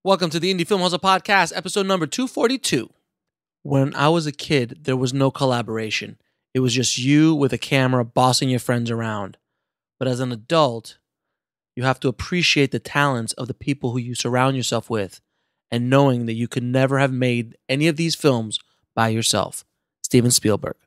Welcome to the Indie Film Hustle Podcast, episode number 242. When I was a kid, there was no collaboration. It was just you with a camera bossing your friends around. But as an adult, you have to appreciate the talents of the people who you surround yourself with and knowing that you could never have made any of these films by yourself. Steven Spielberg.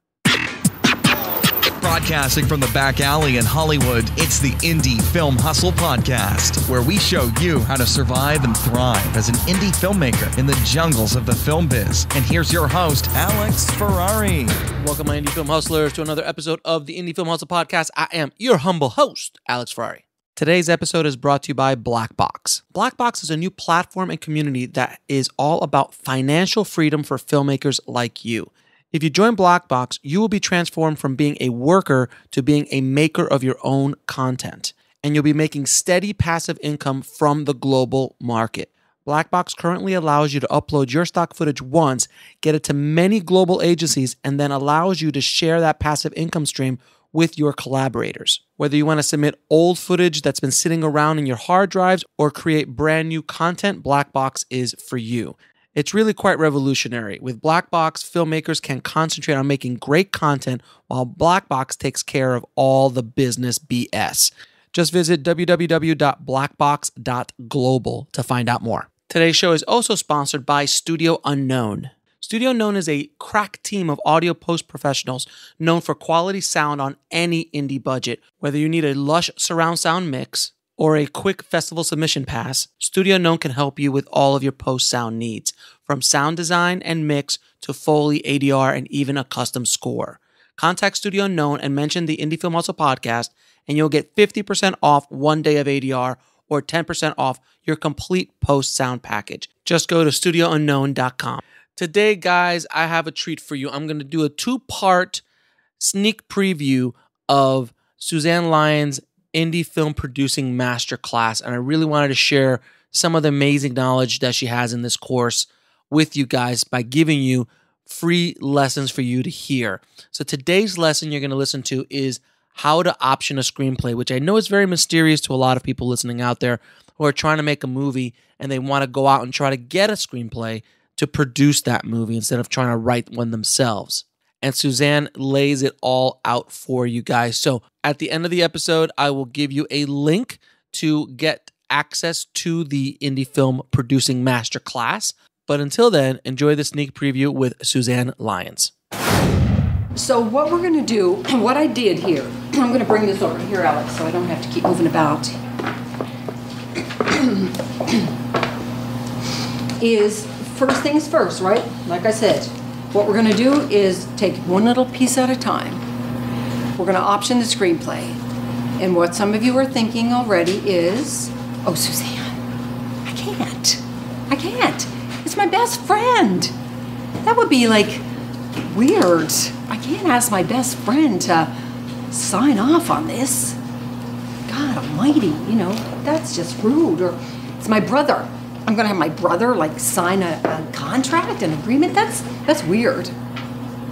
Broadcasting from the back alley in Hollywood, it's the Indie Film Hustle Podcast, where we show you how to survive and thrive as an indie filmmaker in the jungles of the film biz. And here's your host, Alex Ferrari. Welcome, my Indie Film Hustlers, to another episode of the Indie Film Hustle Podcast. I am your humble host, Alex Ferrari. Today's episode is brought to you by Black Box. Black Box is a new platform and community that is all about financial freedom for filmmakers like you. If you join Black Box, you will be transformed from being a worker to being a maker of your own content. And you'll be making steady passive income from the global market. Black Box currently allows you to upload your stock footage once, get it to many global agencies, and then allows you to share that passive income stream with your collaborators. Whether you want to submit old footage that's been sitting around in your hard drives or create brand new content, Black Box is for you. It's really quite revolutionary. With Black Box, filmmakers can concentrate on making great content while Black Box takes care of all the business BS. Just visit www.blackbox.global to find out more. Today's show is also sponsored by Studio Unknown. Studio Unknown is a crack team of audio post professionals known for quality sound on any indie budget. Whether you need a lush surround sound mix or a quick festival submission pass, Studio Unknown can help you with all of your post-sound needs, from sound design and mix to Foley, ADR, and even a custom score. Contact Studio Unknown and mention the Indie Film Hustle Podcast, and you'll get 50% off one day of ADR or 10% off your complete post-sound package. Just go to studiounknown.com. Today, guys, I have a treat for you. I'm going to do a two-part sneak preview of Suzanne Lyons' Indie Film Producing Masterclass, and I really wanted to share some of the amazing knowledge that she has in this course with you guys by giving you free lessons for you to hear. So today's lesson you're going to listen to is how to option a screenplay, which I know is very mysterious to a lot of people listening out there who are trying to make a movie and they want to go out and try to get a screenplay to produce that movie instead of trying to write one themselves. And Suzanne lays it all out for you guys. So at the end of the episode, I will give you a link to get access to the Indie Film Producing Masterclass. But until then, enjoy the sneak preview with Suzanne Lyons. So what we're going to do, what I did here, I'm going to bring this over here, Alex, so I don't have to keep moving about, is first things first, right? Like I said, what we're going to do is take one little piece at a time. We're going to option the screenplay. And what some of you are thinking already is, oh, Suzanne, I can't. It's my best friend. That would be like weird. I can't ask my best friend to sign off on this. God almighty, that's just rude. Or it's my brother. I'm going to have my brother like sign a contract, an agreement. That's weird,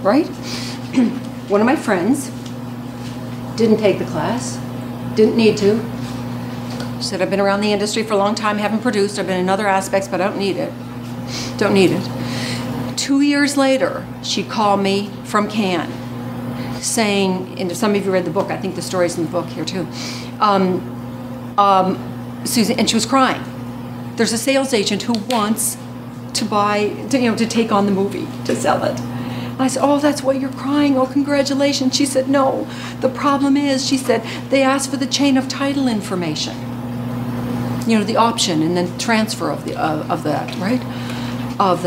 right? One of my friends didn't take the class, didn't need to. She said, I've been around the industry for a long time, haven't produced, I've been in other aspects, but I don't need it. 2 years later, she called me from Cannes saying, and some of you read the book, I think the story's in the book here too, Susan, and she was crying. There's a sales agent who wants to buy, to take on the movie, to sell it. And I said, oh, that's why you're crying. Oh, congratulations. She said, no. The problem is, she said, they asked for the chain of title information. The option and then transfer of that, right? Of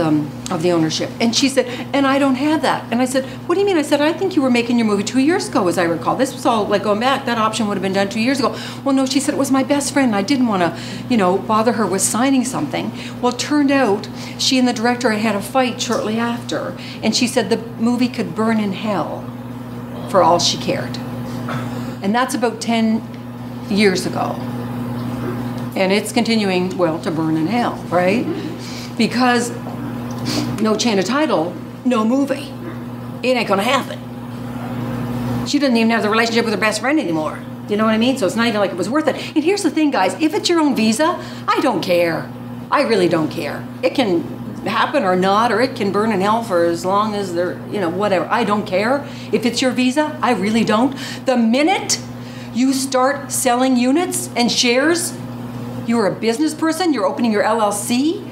the ownership. And she said, and I don't have that. And I said, what do you mean? I said, I think you were making your movie 2 years ago, as I recall. This was all like going back. That option would have been done 2 years ago. Well, no, she said, it was my best friend. I didn't want to, bother her with signing something. Well, it turned out she and the director had a fight shortly after. And she said the movie could burn in hell for all she cared. And that's about 10 years ago. And it's continuing, to burn in hell, right? Because no chain of title, no movie. It ain't gonna happen. She doesn't even have the relationship with her best friend anymore. You know what I mean? So it's not even like it was worth it. And here's the thing, guys. If it's your own visa, I don't care. I really don't care. It can happen or not, or it can burn in hell for as long as they're, whatever. I don't care. If it's your visa, I really don't. The minute you start selling units and shares, you're a business person, you're opening your LLC,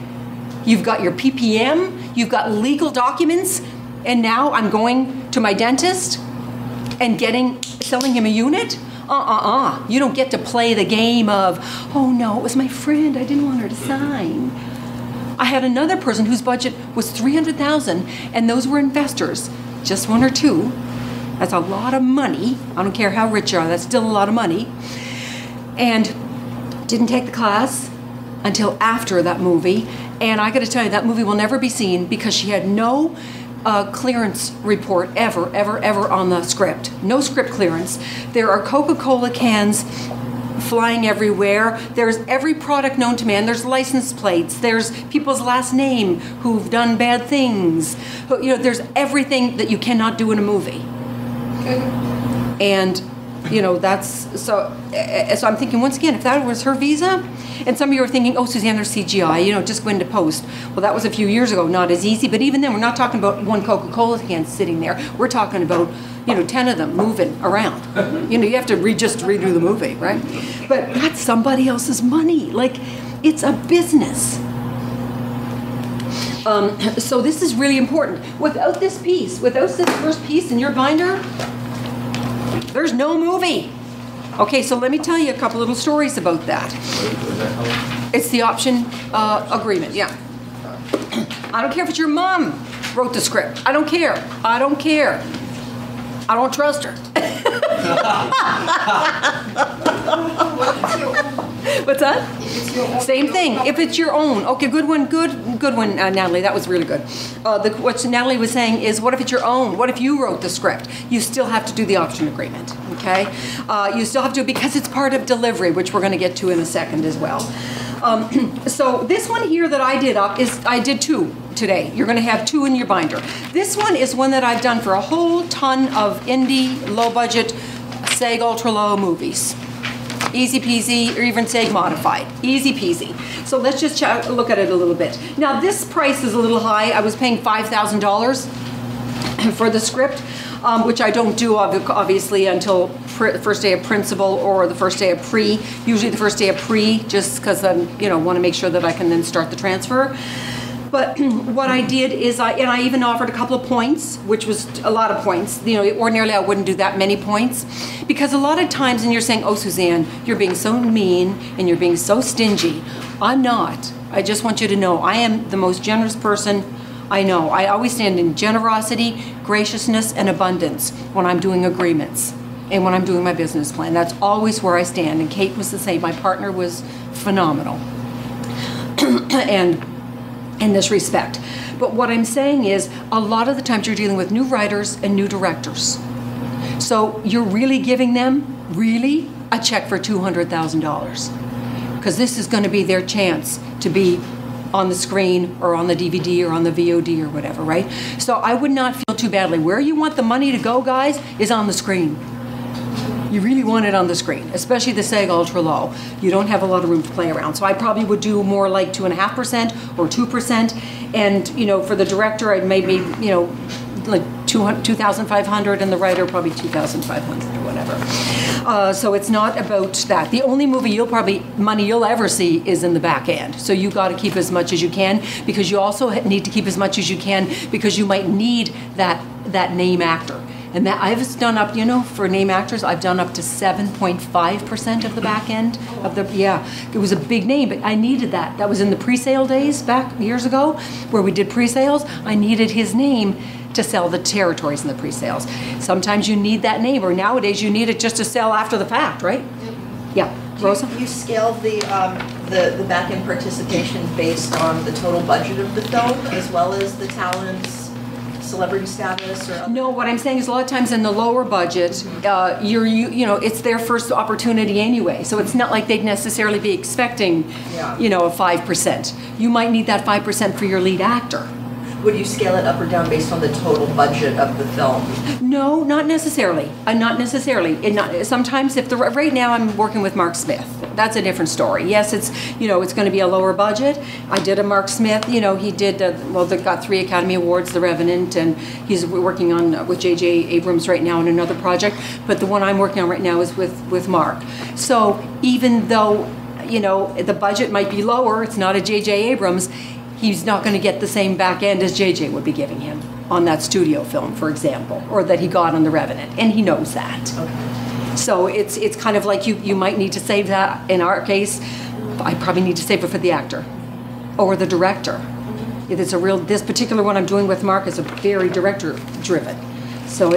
you've got your PPM, you've got legal documents, and now I'm going to my dentist and selling him a unit? You don't get to play the game of, oh no, it was my friend, I didn't want her to sign. I had another person whose budget was $300,000, and those were investors, just one or two. That's a lot of money. I don't care how rich you are, that's still a lot of money. And didn't take the class until after that movie. And I gotta tell you, that movie will never be seen because she had no clearance report ever on the script. No script clearance. There are Coca-Cola cans flying everywhere. There's every product known to man. There's license plates. There's people's last name who've done bad things. There's everything that you cannot do in a movie. And that's so I'm thinking, once again, if that was her visa, and some of you are thinking, oh, Suzanne, there's CGI, just go into post. Well, that was a few years ago, not as easy, but even then, we're not talking about one Coca-Cola can sitting there. We're talking about, 10 of them moving around. You have to just redo the movie, right? But that's somebody else's money. Like, it's a business. So this is really important. Without this first piece in your binder, there's no movie. Okay, so let me tell you a couple little stories about that. It's the option agreement, yeah. I don't care if it's your mom wrote the script. I don't care. I don't trust her. What's that? Same thing. If it's your own. Okay, good one, Natalie. That was really good. What Natalie was saying is, what if it's your own? What if you wrote the script? You still have to do the option agreement, okay? You still have to, because it's part of delivery, which we're going to get to in a second as well. So this one here that I did up I did two today. You're going to have two in your binder. This one is one that I've done for a whole ton of indie, low-budget, SAG ultra-low movies. Easy peasy, or even SAG modified. Easy peasy. So let's just look at it a little bit. Now this price is a little high. I was paying $5,000 for the script, which I don't do obviously until first day of principal or the first day of pre. Usually the first day of pre, just because I want to make sure that I can then start the transfer. But what I did is I even offered a couple of points, which was a lot of points. Ordinarily I wouldn't do that many points, because a lot of times, and you're saying, oh, Suzanne, you're being so mean and you're being so stingy. I'm not. I just want you to know I am the most generous person I know. I always stand in generosity, graciousness, and abundance when I'm doing agreements and when I'm doing my business plan. That's always where I stand. And Kate was the same. My partner was phenomenal. And in this respect. But what I'm saying is, a lot of the times you're dealing with new writers and new directors. So you're really giving them, a check for $200,000. Because this is going to be their chance to be on the screen or on the DVD or on the VOD or whatever, right? So I would not feel too badly. Where you want the money to go, guys, is on the screen. You really want it on the screen, especially the SAG Ultra Low. You don't have a lot of room to play around. So I probably would do more like 2.5% or 2%. And, for the director, I'd maybe, like 2,500, and the writer probably 2,500 or whatever. So it's not about that. The only money you'll ever see is in the back end. So you got to keep as much as you can, because you also need to keep as much as you can, because you might need that name actor. And that I've done up, for name actors, I've done up to 7.5% of the back end of the, it was a big name, but I needed that. That was in the pre-sale days back years ago, where we did pre-sales. I needed his name to sell the territories in the pre-sales. Sometimes you need that name, or nowadays you need it just to sell after the fact, right? Yeah. Rosa? You scale the back-end participation based on the total budget of the film, as well as the talents, celebrity status, or no? What I'm saying is, a lot of times in the lower budget, it's their first opportunity anyway, so it's not like they'd necessarily be expecting, a 5%. You might need that 5% for your lead actor. Would you scale it up or down based on the total budget of the film? No, not necessarily. Not necessarily. Sometimes, right now I'm working with Mark Smith. That's a different story. Yes, it's going to be a lower budget. I did a Mark Smith. He did they got 3 Academy Awards, The Revenant, and he's working on with J.J. Abrams right now on another project. But the one I'm working on right now is with Mark. So even though the budget might be lower, it's not a J.J. Abrams. He's not going to get the same back end as JJ would be giving him on that studio film, for example, or that he got on The Revenant, and he knows that. Okay. So it's kind of like you might need to save that. In our case, I probably need to save it for the actor or the director. If it's this particular one I'm doing with Mark is a very director-driven. So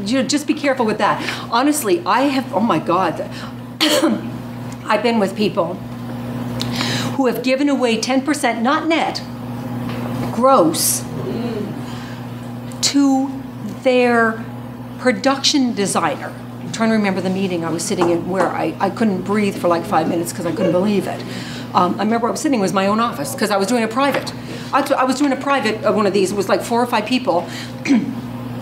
just be careful with that. Honestly, oh my God, I've been with people who have given away 10%, not net, gross, to their production designer. I'm trying to remember the meeting I was sitting in where I couldn't breathe for like 5 minutes because I couldn't believe it. I remember I was sitting, it was my own office, because I was doing a private. I was doing a private one of these. It was like 4 or 5 people.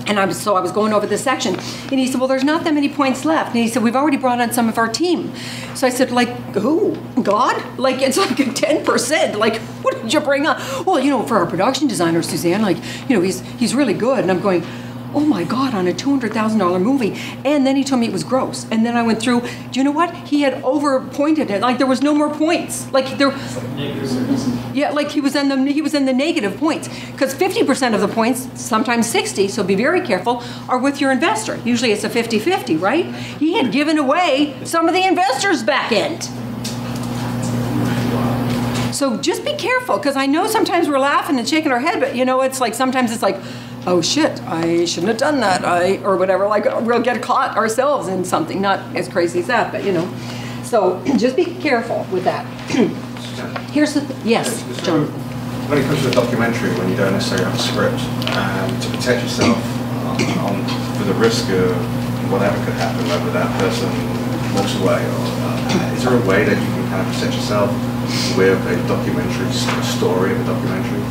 And I was going over this section, and he said, well, there's not that many points left. And he said, we've already brought on some of our team. So I said, like, who? God? Like, it's like a 10%. Like, what did you bring on? Well, for our production designer, Suzanne, he's really good. And I'm going, oh my God, on a $200,000 movie. And then he told me it was gross. And then I went through, do you know what? He had over-pointed it. Like, there was no more points. Like, there... Yeah, like he was in the negative points. Because 50% of the points, sometimes 60, so be very careful, are with your investor. Usually it's a 50-50, right? He had given away some of the investor's back end. So just be careful, because I know sometimes we're laughing and shaking our head, but it's like, sometimes it's like, oh shit, I shouldn't have done that, or whatever, like we'll get caught ourselves in something, not as crazy as that, but So just be careful with that. Here's the yes, John. When it comes to a documentary, when you don't necessarily have a script, to protect yourself for the risk of whatever could happen, whether that person walks away, or is there a way that you can kind of protect yourself with a documentary story of a documentary?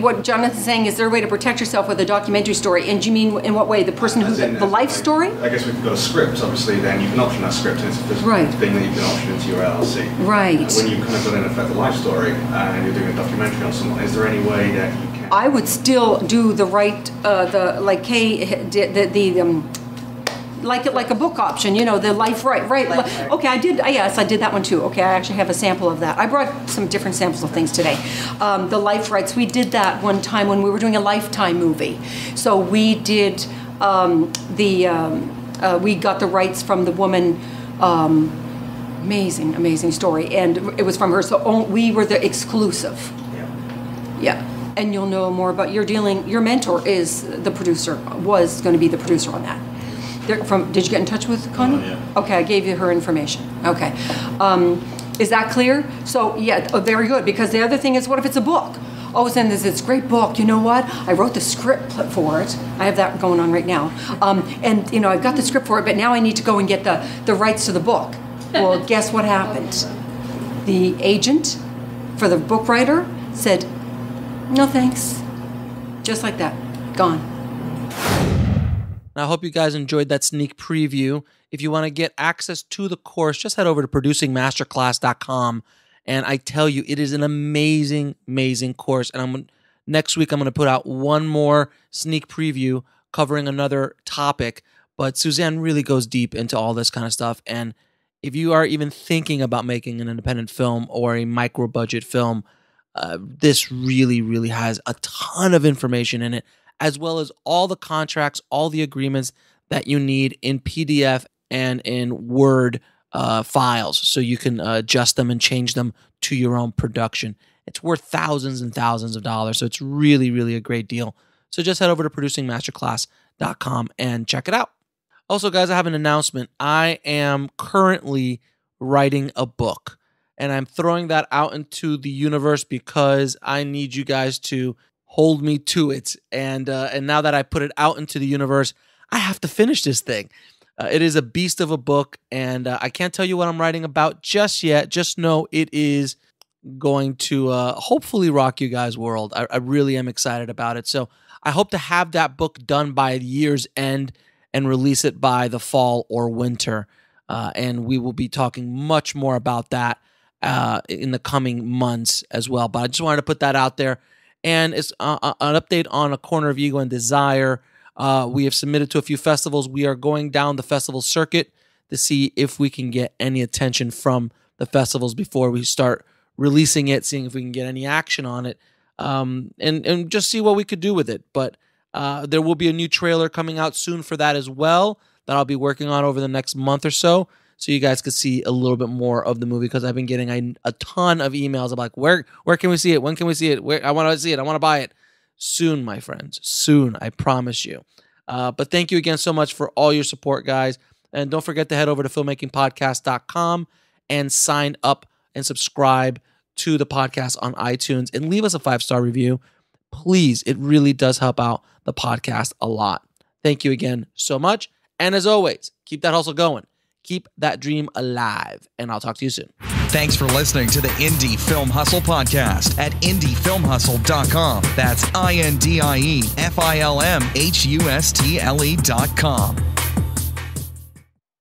What Jonathan's saying, is there a way to protect yourself with a documentary story? And do you mean in what way? The person who's the life story? I guess we've got a script, obviously, then you can option that script, and it's a physical thing that you can option into your LLC. Right. When you've kind of got in effect a life story and you're doing a documentary on someone, is there any way that you can... I would still do the right, like Kay did, like a book option, the life right. Okay, I did that one too. Okay, I actually have a sample of that. I brought some different samples of things today. The life rights, we did that one time when we were doing a Lifetime movie. So we did we got the rights from the woman. Amazing story, and it was from her. So we were the exclusive. Yeah. And you'll know more about your mentor is the producer, was going to be the producer on that. Did you get in touch with Connie? Yeah. Okay, I gave you her information. Okay. Is that clear? So, yeah, very good. Because the other thing is, what if it's a book? Oh, then there's this great book. You know what? I wrote the script for it. I have that going on right now. And, I've got the script for it, but now I need to go and get the rights to the book. Well, guess what happened? The agent for the book writer said, no thanks. Just like that. Gone. I hope you guys enjoyed that sneak preview. If you want to get access to the course, just head over to producingmasterclass.com. And I tell you, it is an amazing, amazing course. And next week, I'm going to put out one more sneak preview covering another topic. But Suzanne really goes deep into all this kind of stuff. And if you are even thinking about making an independent film or a micro-budget film, this really, really has a ton of information in it, as well as all the contracts, all the agreements that you need in PDF and in Word files, so you can adjust them and change them to your own production. It's worth thousands and thousands of dollars, so it's really, really a great deal. So just head over to producingmasterclass.com and check it out. Also, guys, I have an announcement. I am currently writing a book, and I'm throwing that out into the universe because I need you guys to hold me to it. And now that I put it out into the universe, I have to finish this thing. It is a beast of a book, and I can't tell you what I'm writing about just yet. Just know it is going to hopefully rock you guys' world. I really am excited about it. So I hope to have that book done by year's end and release it by the fall or winter. And we will be talking much more about that in the coming months as well. But I just wanted to put that out there. And it's an update on A Corner of Ego and Desire. We have submitted to a few festivals. We are going down the festival circuit to see if we can get any attention from the festivals before we start releasing it, seeing if we can get any action on it, and just see what we could do with it. But there will be a new trailer coming out soon for that as well that I'll be working on over the next month or so you guys could see a little bit more of the movie, because I've been getting a ton of emails of like, where can we see it? When can we see it? I want to see it. I want to buy it. Soon, my friends. Soon, I promise you. But thank you again so much for all your support, guys. And don't forget to head over to filmmakingpodcast.com and sign up and subscribe to the podcast on iTunes and leave us a 5-star review. Please, it really does help out the podcast a lot. Thank you again so much. And as always, keep that hustle going. Keep that dream alive. And I'll talk to you soon. Thanks for listening to the Indie Film Hustle podcast at indiefilmhustle.com. That's INDIEFILMHUSTLE.com.